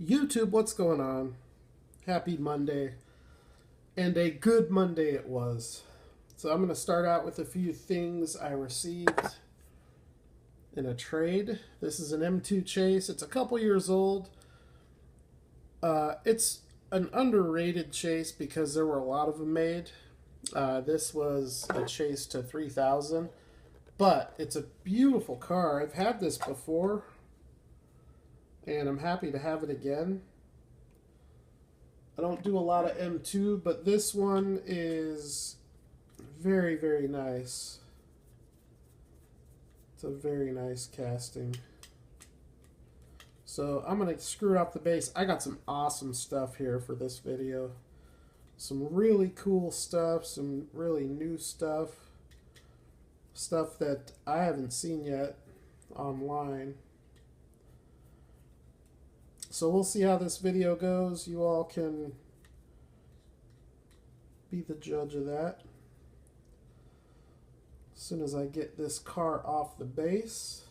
YouTube, what's going on? Happy Monday. And a good Monday it was. So I'm going to start out with a few things I received in a trade. This is an M2 Chase. It's a couple years old. It's an underrated Chase because there were a lot of them made. This was a Chase to 3000, but it's a beautiful car. I've had this before, and I'm happy to have it again. I don't do a lot of M2, but this one is very, very nice. It's a very nice casting. So I'm going to screw off the base. I got some awesome stuff here for this video. Some really cool stuff, some really new stuff. Stuff that I haven't seen yet online. So we'll see how this video goes. You all can be the judge of that. As soon as I get this car off the base.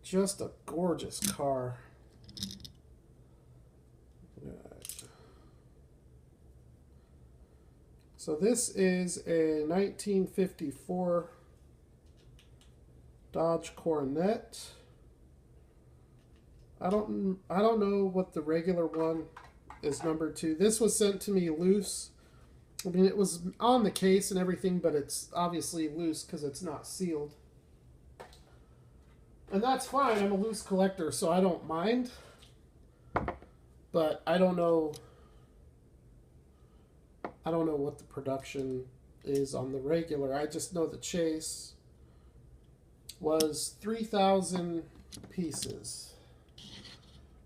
Just a gorgeous car. Right. So this is a 1954 Dodge Coronet. I don't know what the regular one is numbered to. This was sent to me loose. I mean, it was on the case and everything, but it's obviously loose because it's not sealed. And that's fine. I'm a loose collector, so I don't mind. But I don't know what the production is on the regular. I just know the Chase was 3,000 pieces.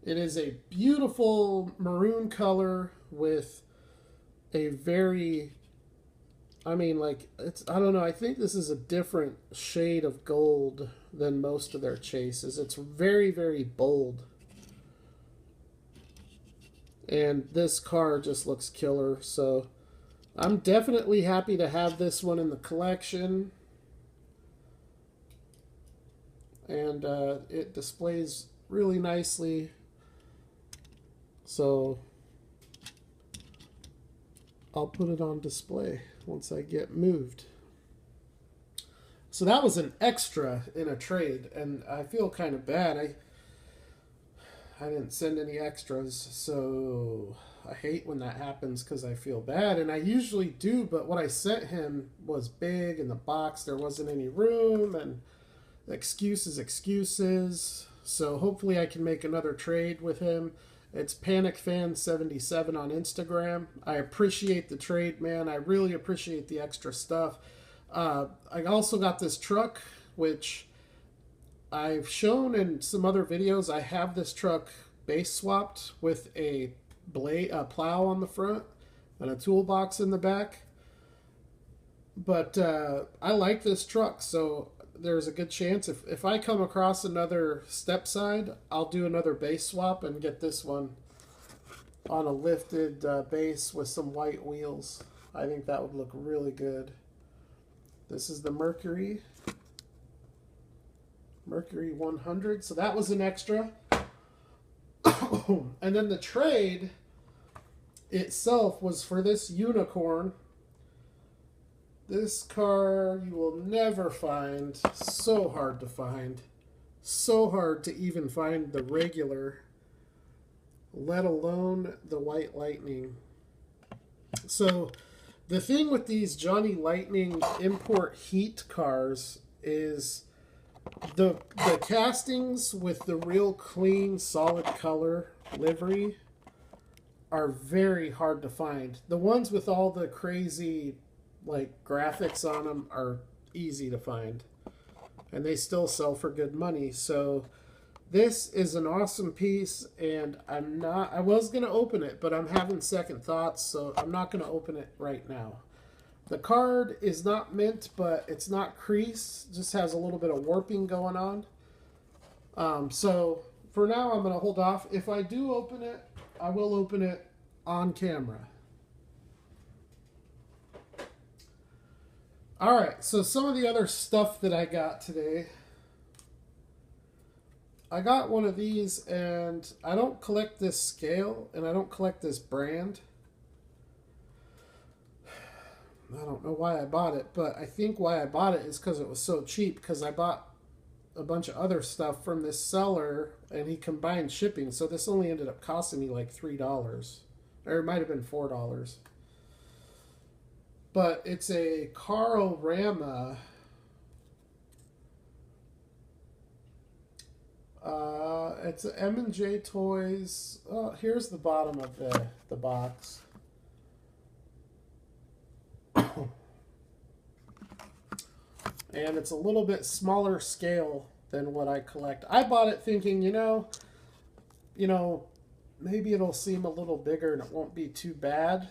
It is a beautiful maroon color with a very, I don't know, I think this is a different shade of gold than most of their Chases. It's very, very bold. And this car just looks killer, so I'm definitely happy to have this one in the collection. And it displays really nicely. So I'll put it on display once I get moved. So that was an extra in a trade, and I feel kind of bad. I didn't send any extras, so I hate when that happens because I feel bad, and I usually do, but what I sent him was big in the box. There wasn't any room, and excuses. So hopefully I can make another trade with him. It's PanicFan77 on Instagram. I appreciate the trade, man. I really appreciate the extra stuff. I also got this truck, which I've shown in some other videos. I have this truck base swapped with a plow on the front and a toolbox in the back. But I like this truck, so there's a good chance if I come across another step side, I'll do another base swap and get this one on a lifted base with some white wheels. I think that would look really good. This is the Mercury 100, so that was an extra. And then the trade itself was for this unicorn. This car you will never find. So hard to find. So hard to even find the regular, let alone the White Lightning. So the thing with these Johnny Lightning import heat cars is the castings with the real clean, solid color livery are very hard to find. The ones with all the crazy graphics on them are easy to find, and they still sell for good money. So this is an awesome piece, and I was gonna open it, but I'm having second thoughts, so I'm not gonna open it right now. The card is not mint, but it's not crease, just has a little bit of warping going on. So for now I'm gonna hold off. If I do open it, I will open it on camera. Alright, so some of the other stuff that I got today. I got one of these, and I don't collect this scale, and I don't collect this brand. I don't know why I bought it, but I think why I bought it is because it was so cheap, because I bought a bunch of other stuff from this seller, and he combined shipping, so this only ended up costing me like $3. Or it might have been $4. But it's a CARARAMA. It's an M&J Toys. Oh, here's the bottom of the box. And it's a little bit smaller scale than what I collect. I bought it thinking, maybe it'll seem a little bigger and it won't be too bad.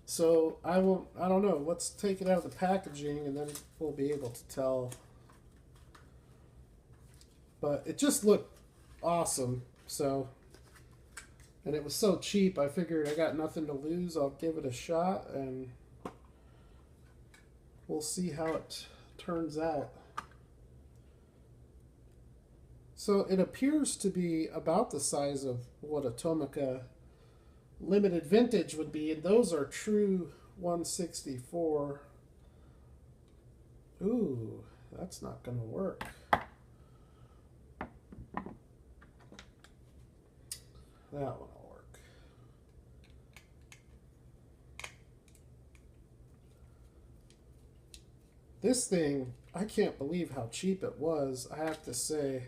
So I don't know. Let's take it out of the packaging and then we'll be able to tell. But it just looked awesome. So, and it was so cheap, I figured I got nothing to lose. I'll give it a shot and we'll see how it turns out. So it appears to be about the size of what a Tomica limited vintage would be, and those are true 164. Ooh, that's not going to work. That one will work. This thing, I can't believe how cheap it was, I have to say.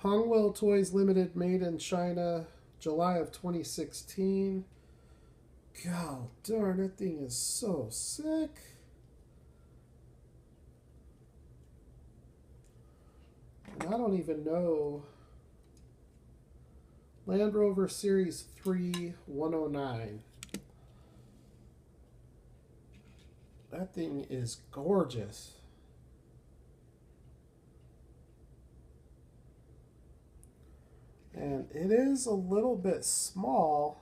Hongwell Toys Limited, made in China, July of 2016. God darn, that thing is so sick. And I don't even know. Land Rover Series 3 109. That thing is gorgeous. And it is a little bit small,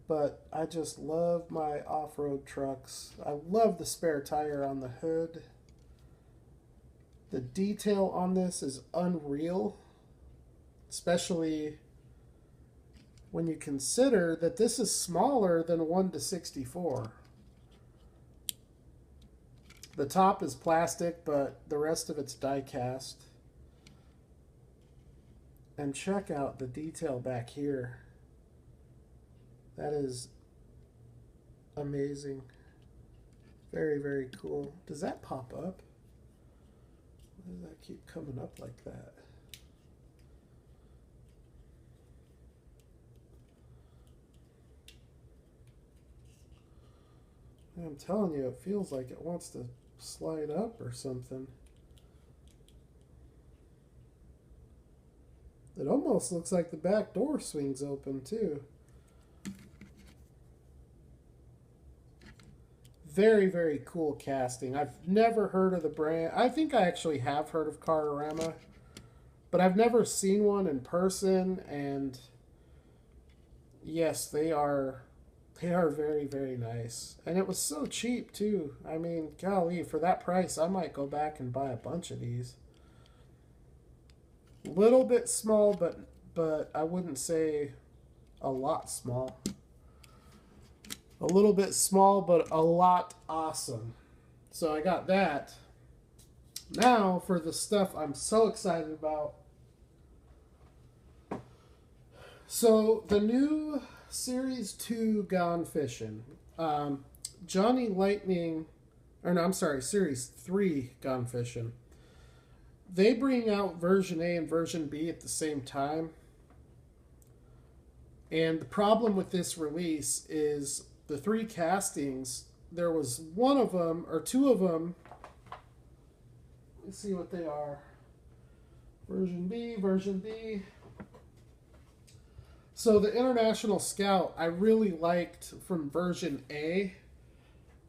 but I just love my off-road trucks. I love the spare tire on the hood. The detail on this is unreal, especially when you consider that this is smaller than 1/64. The top is plastic, but the rest of it's die cast. And check out the detail back here. That is amazing. Very, very cool. Does that pop up? Why does that keep coming up like that? I'm telling you, it feels like it wants to slide up or something. It almost looks like the back door swings open too. Very, very cool casting. I've never heard of the brand. I think I actually have heard of CARARAMA, but I've never seen one in person. And yes, they are very, very nice. And it was so cheap too. I mean, golly, for that price, I might go back and buy a bunch of these. Little bit small, but I wouldn't say a lot small. A little bit small, but a lot awesome. So I got that. Now for the stuff I'm so excited about. So the new Series 2 Gone Fishing. Johnny Lightning, or no, I'm sorry, Series 3 Gone Fishing. They bring out version A and version B at the same time. And the problem with this release is the 3 castings, there was one of them, or 2 of them. Let's see what they are. Version B, version B. So the International Scout, I really liked from version A.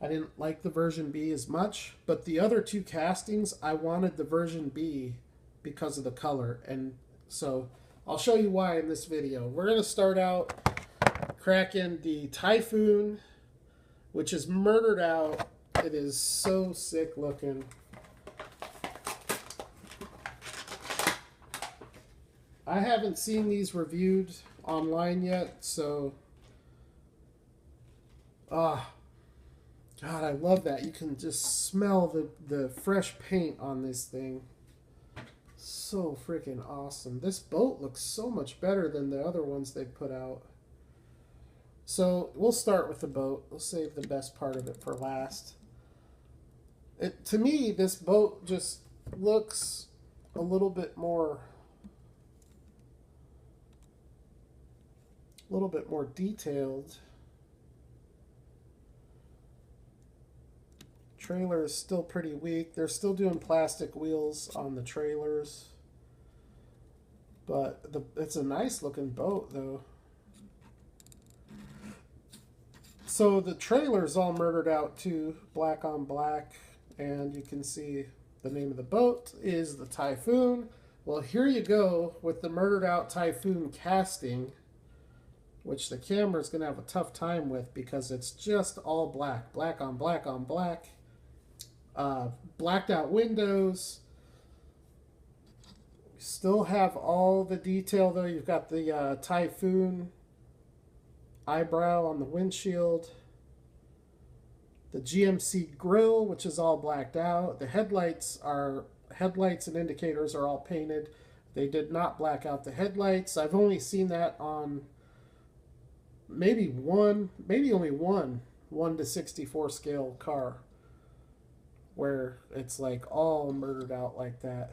I didn't like the version B as much, but the other 2 castings, I wanted the version B because of the color. And so I'll show you why in this video. We're going to start out cracking the Typhoon which is murdered out. It is so sick looking. I haven't seen these reviewed online yet, so God, I love that. You can just smell the fresh paint on this thing. So freaking awesome. This boat looks so much better than the other ones they put out. So we'll start with the boat. We'll save the best part of it for last. To me, this boat just looks a little bit more detailed. Trailer is still pretty weak. They're still doing plastic wheels on the trailers. But it's a nice looking boat though. So the trailer's all murdered out too, black on black. And you can see the name of the boat is the Typhoon. Well, here you go with the murdered out Typhoon casting, which the camera's going to have a tough time with because it's just all black. Black on black on black. Blacked out windows. Still have all the detail though. You've got the Typhoon eyebrow on the windshield. The GMC grille, which is all blacked out. The headlights and indicators are all painted. They did not black out the headlights. I've only seen that on maybe only one 1:64 scale car where it's like all murdered out like that.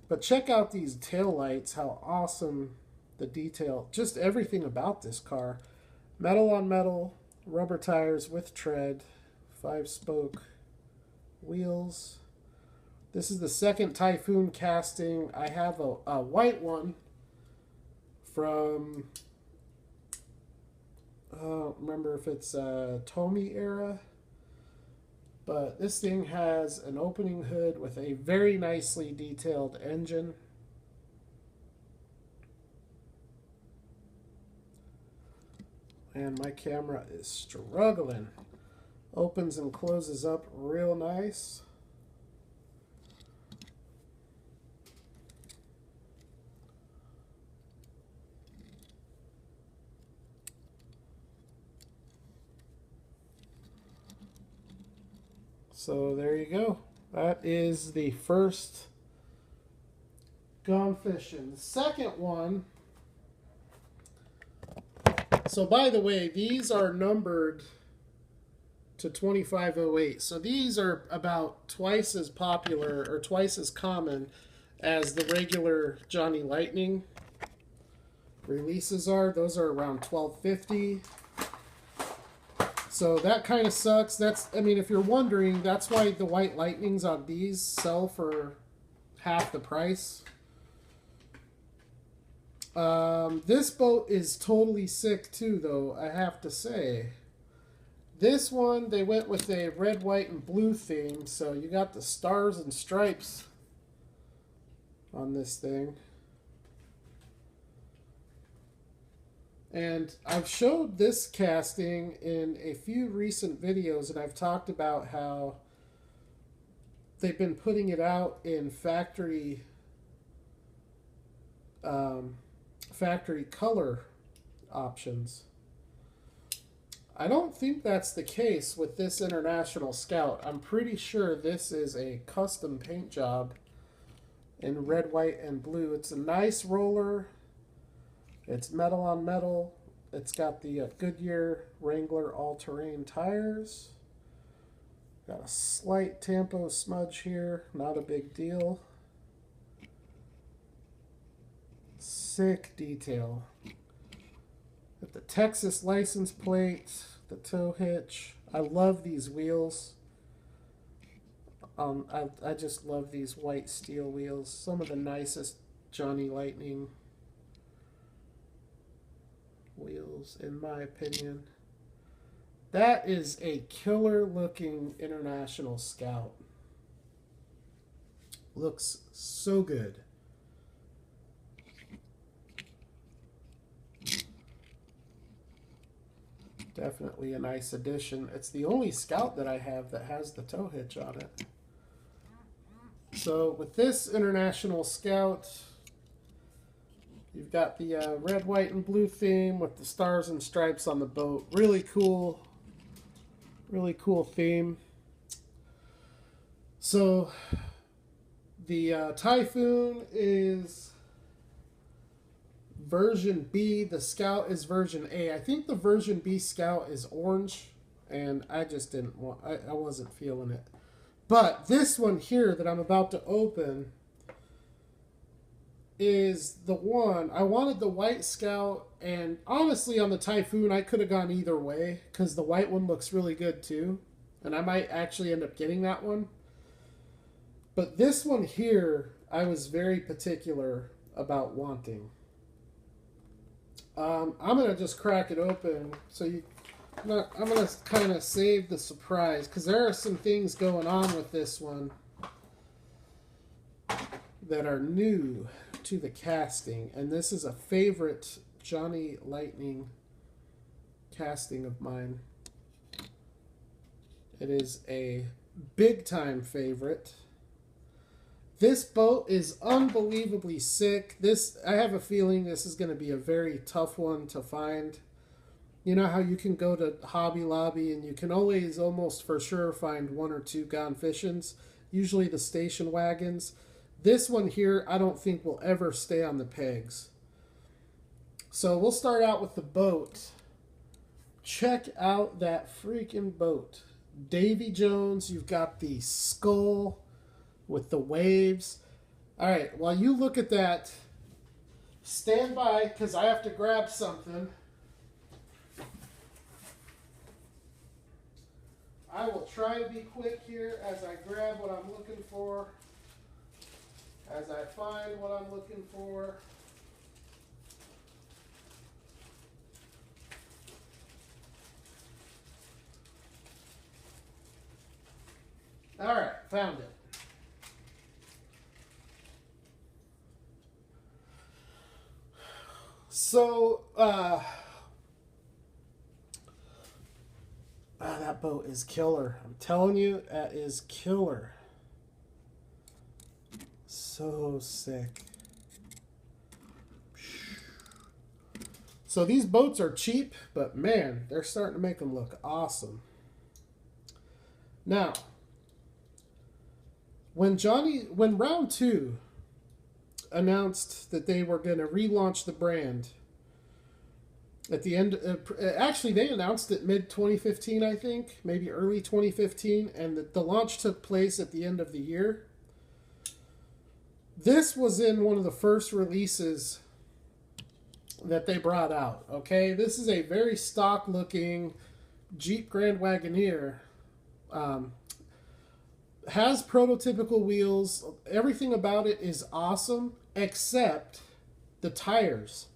But check out these tail lights, how awesome the detail, just everything about this car. Metal on metal, rubber tires with tread, 5-spoke wheels. This is the second Typhoon casting. I have a white one from, I don't remember if it's Tomy era, but this thing has an opening hood with a very nicely detailed engine. And my camera is struggling. Opens and closes up real nice. So there you go. That is the first Gone Fishing. The second one. So by the way, these are numbered to 2508. So these are about twice as popular or twice as common as the regular Johnny Lightning releases are. Those are around 1250. So that kind of sucks. I mean, if you're wondering, that's why the White Lightnings on these sell for half the price. This boat is totally sick too, though, I have to say. This one, they went with a red, white, and blue theme, so you got the stars and stripes on this thing. And I've showed this casting in a few recent videos, and I've talked about how they've been putting it out in factory color options. I don't think that's the case with this International Scout. I'm pretty sure this is a custom paint job in red, white, and blue. It's a nice roller. It's metal on metal. It's got the Goodyear Wrangler all-terrain tires. Got a slight Tampo smudge here. Not a big deal. Sick detail. Got the Texas license plate, the tow hitch. I love these wheels. I just love these white steel wheels. Some of the nicest Johnny Lightning wheels, in my opinion. That is a killer looking International Scout. Looks so good. Definitely a nice addition. It's the only Scout that I have that has the tow hitch on it. So with this International Scout, you've got the red, white, and blue theme with the stars and stripes on the boat. Really cool theme. So the Typhoon is version B. The Scout is version A. I think the version B Scout is orange, and I just didn't want. I wasn't feeling it. But this one here that I'm about to open is the one. I wanted the white Scout, and honestly on the Typhoon I could have gone either way because the white one looks really good too, and I might actually end up getting that one. But this one here I was very particular about wanting. I'm gonna just crack it open so you. I'm gonna kind of save the surprise because there are some things going on with this one that are new to the casting, and this is a favorite Johnny Lightning casting of mine. It is a big time favorite. This boat is unbelievably sick. I have a feeling this is going to be a very tough one to find. You know how you can go to Hobby Lobby and you can always almost for sure find one or two gone fishings, usually the station wagons. This one here I don't think will ever stay on the pegs. So we'll start out with the boat. Check out that freaking boat. Davy Jones, you've got the skull with the waves. All right, while you look at that, stand by because I have to grab something. I will try to be quick here as I grab what I'm looking for, as I find what I'm looking for. All right, found it. So, that boat is killer. I'm telling you, that is killer. So sick. So these boats are cheap, but man, they're starting to make them look awesome. Now, when Round 2 announced that they were going to relaunch the brand at the end, actually they announced it mid-2015, I think, maybe early 2015, and the launch took place at the end of the year. This was in one of the first releases that they brought out, okay? This is a very stock-looking Jeep Grand Wagoneer. Has prototypical wheels. Everything about it is awesome, except the tires.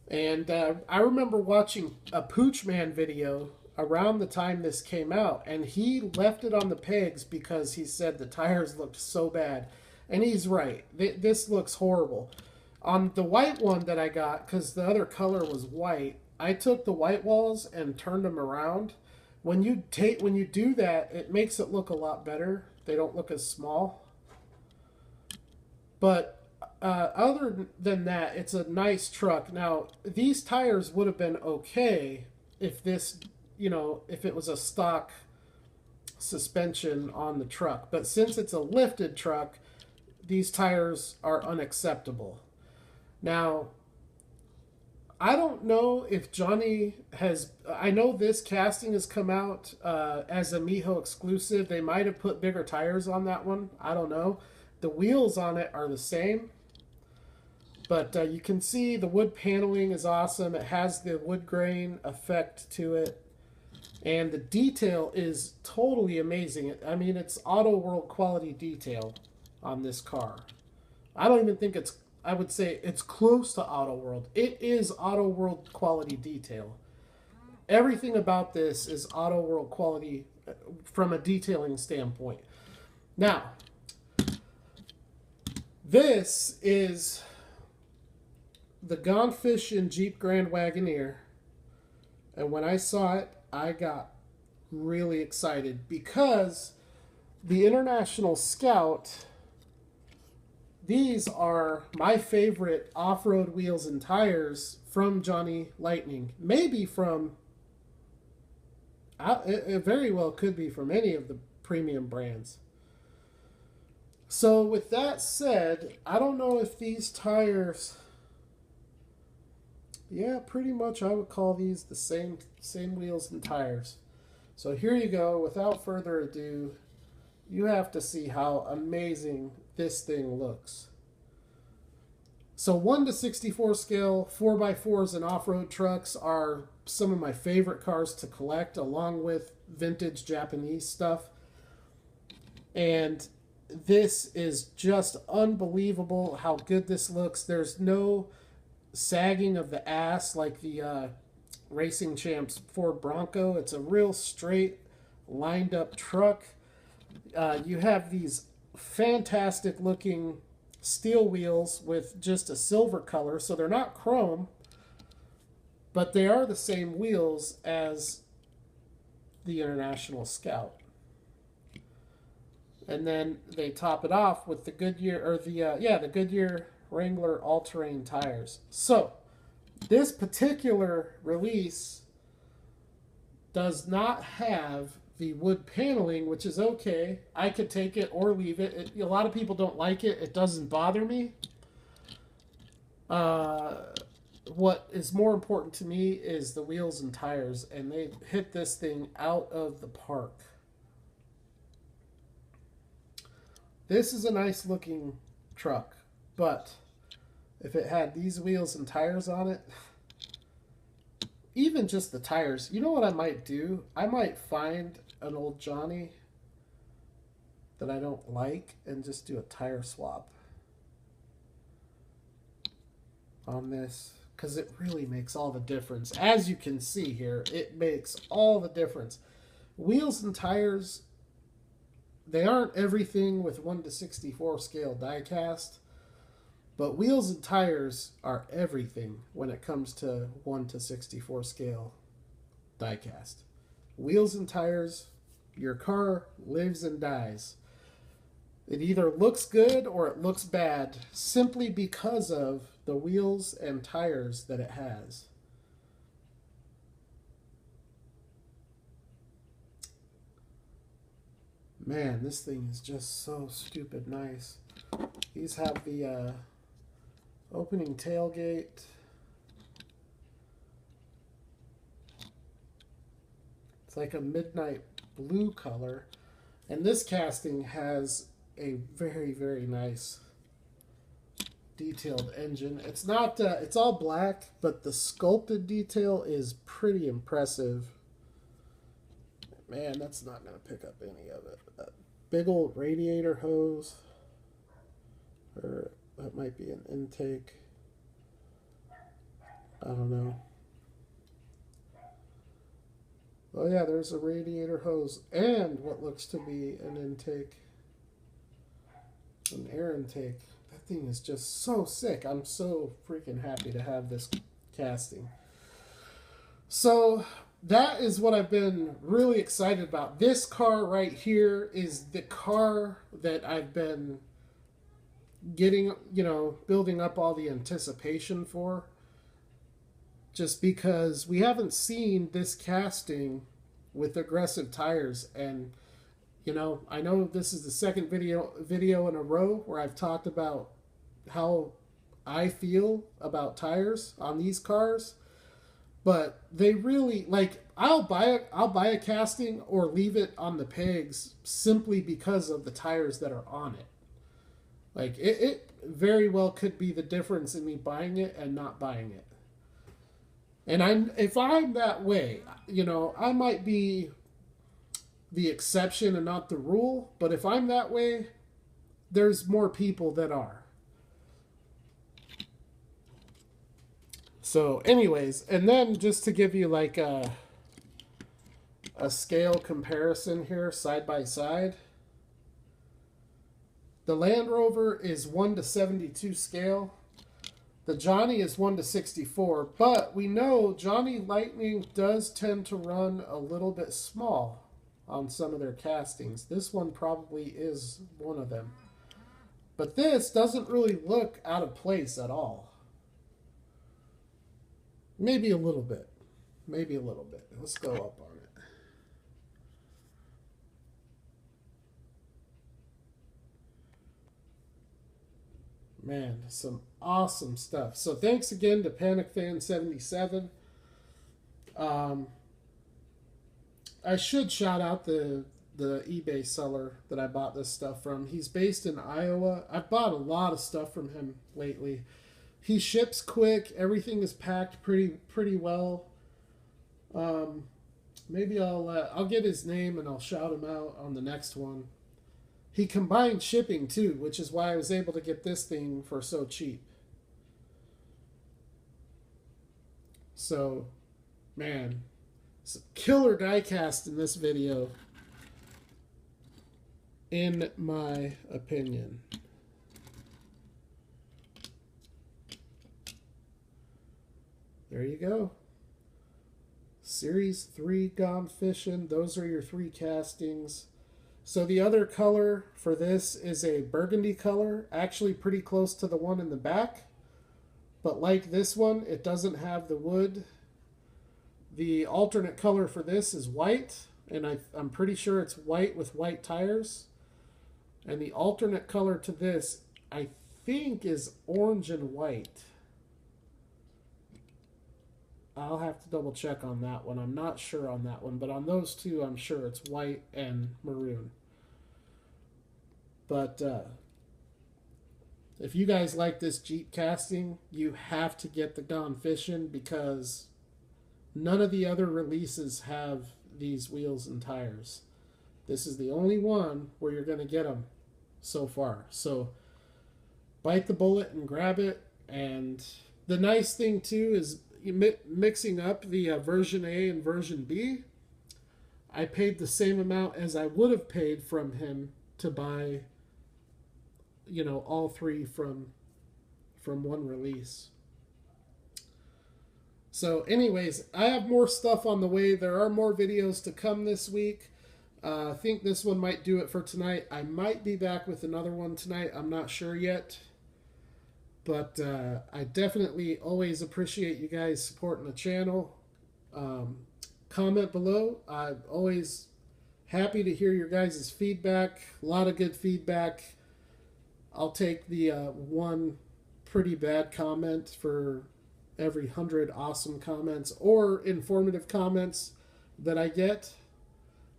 And I remember watching a Pooch Man video around the time this came out, and he left it on the pegs because he said the tires looked so bad. And he's right. This looks horrible. On the white one that I got, because the other color was white, I took the white walls and turned them around. When you do that, it makes it look a lot better. They don't look as small. But other than that, it's a nice truck. Now, these tires would have been okay if this, if it was a stock suspension on the truck. But since it's a lifted truck, these tires are unacceptable. Now, I don't know if Johnny has... I know this casting has come out as a Miho exclusive. They might have put bigger tires on that one. I don't know. The wheels on it are the same. But you can see the wood paneling is awesome. It has the wood grain effect to it. And the detail is totally amazing. I mean, it's Auto World quality detail on this car. I don't even think it's... I would say it's close to Auto World. It is Auto World quality detail. Everything about this is Auto World quality from a detailing standpoint. Now, this is the Gone Fishing Jeep Grand Wagoneer. And when I saw it, I got really excited because the International Scout, these are my favorite off-road wheels and tires from Johnny Lightning. Maybe from, it very well could be from any of the premium brands. So with that said, I don't know if these tires, yeah, pretty much I would call these the same wheels and tires. So here you go. Without further ado, you have to see how amazing this thing looks. So 1 to 64 scale 4x4s and off-road trucks are some of my favorite cars to collect, along with vintage Japanese stuff. And this is just unbelievable how good this looks. There's no sagging of the ass like the Racing Champs Ford Bronco. It's a real straight, lined up truck. You have these fantastic looking steel wheels with just a silver color, so they're not chrome, but they are the same wheels as the International Scout. And then they top it off with the Goodyear, or the Goodyear Wrangler all-terrain tires. So this particular release does not have the wood paneling, which is okay. I could take it or leave it. A lot of people don't like it. It doesn't bother me. What is more important to me is the wheels and tires, and they hit this thing out of the park. This is a nice looking truck, but if it had these wheels and tires on it, even just the tires, you know what I might do? I might find an old Johnny that I don't like and just do a tire swap on this, because it really makes all the difference. As you can see here, it makes all the difference. Wheels and tires, they aren't everything with 1 to 64 scale die-cast, but wheels and tires are everything when it comes to 1 to 64 scale die-cast. Wheels and tires, your car lives and dies. It either looks good or it looks bad simply because of the wheels and tires that it has. Man, this thing is just so stupid nice. These have the opening tailgate. It's like a midnight blue color. And this casting has a very, very nice detailed engine. It's not, it's all black, but the sculpted detail is pretty impressive. Man, that's not going to pick up any of it. That big old radiator hose. Or that might be an intake. I don't know. Oh yeah, there's a radiator hose and what looks to be an intake. An air intake. That thing is just so sick. I'm so freaking happy to have this casting. So that is what I've been really excited about. This car right here is the car that I've been getting, building up all the anticipation for. Just because we haven't seen this casting with aggressive tires. And, I know this is the second video in a row where I've talked about how I feel about tires on these cars. But they really, I'll buy a casting or leave it on the pegs simply because of the tires that are on it. It very well could be the difference in me buying it and not buying it. And if I'm that way, I might be the exception and not the rule. But if I'm that way, there's more people that are. So anyways, and then just to give you a scale comparison here, side by side. The Land Rover is 1 to 72 scale. The Johnny is 1:64, but we know Johnny Lightning does tend to run a little bit small on some of their castings. This one probably is one of them. But this doesn't really look out of place at all. Maybe a little bit. Maybe a little bit. Let's go up on it. Man, some awesome stuff. So thanks again to PanicFan77. I should shout out the eBay seller that I bought this stuff from. He's based in Iowa. I've bought a lot of stuff from him lately. He ships quick. Everything is packed pretty well. Maybe I'll get his name and I'll shout him out on the next one. He combined shipping too, which is why I was able to get this thing for so cheap. So, man, it's a killer die cast in this video, in my opinion. There you go. Series 3 Gone Fishing. Those are your 3 castings. So the other color for this is a burgundy color, actually pretty close to the one in the back. But like this one, it doesn't have the wood. The alternate color for this is white, and I'm pretty sure it's white with white tires. And the alternate color to this, I think, is orange and white. I'll have to double check on that one. I'm not sure on that one, but on those two, I'm sure it's white and maroon. But if you guys like this Jeep casting, you have to get the Gone Fishing, because none of the other releases have these wheels and tires. This is the only one where you're going to get them so far. So bite the bullet and grab it. And the nice thing too is mixing up the version A and version B. I paid the same amount as I would have paid from him to buy, you know, all 3 from one release. So anyways, I have more stuff on the way. There are more videos to come this week. I think this one might do it for tonight. I might be back with another one tonight. I'm not sure yet. But I definitely always appreciate you guys supporting the channel. Comment below. I'm always happy to hear your guys' feedback. A lot of good feedback. I'll take the one pretty bad comment for every 100 awesome comments or informative comments that I get.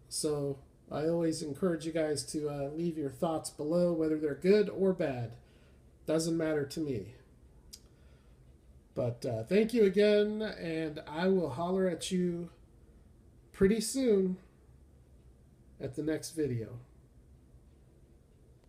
So I always encourage you guys to leave your thoughts below, whether they're good or bad. Doesn't matter to me. But thank you again, and I will holler at you pretty soon at the next video.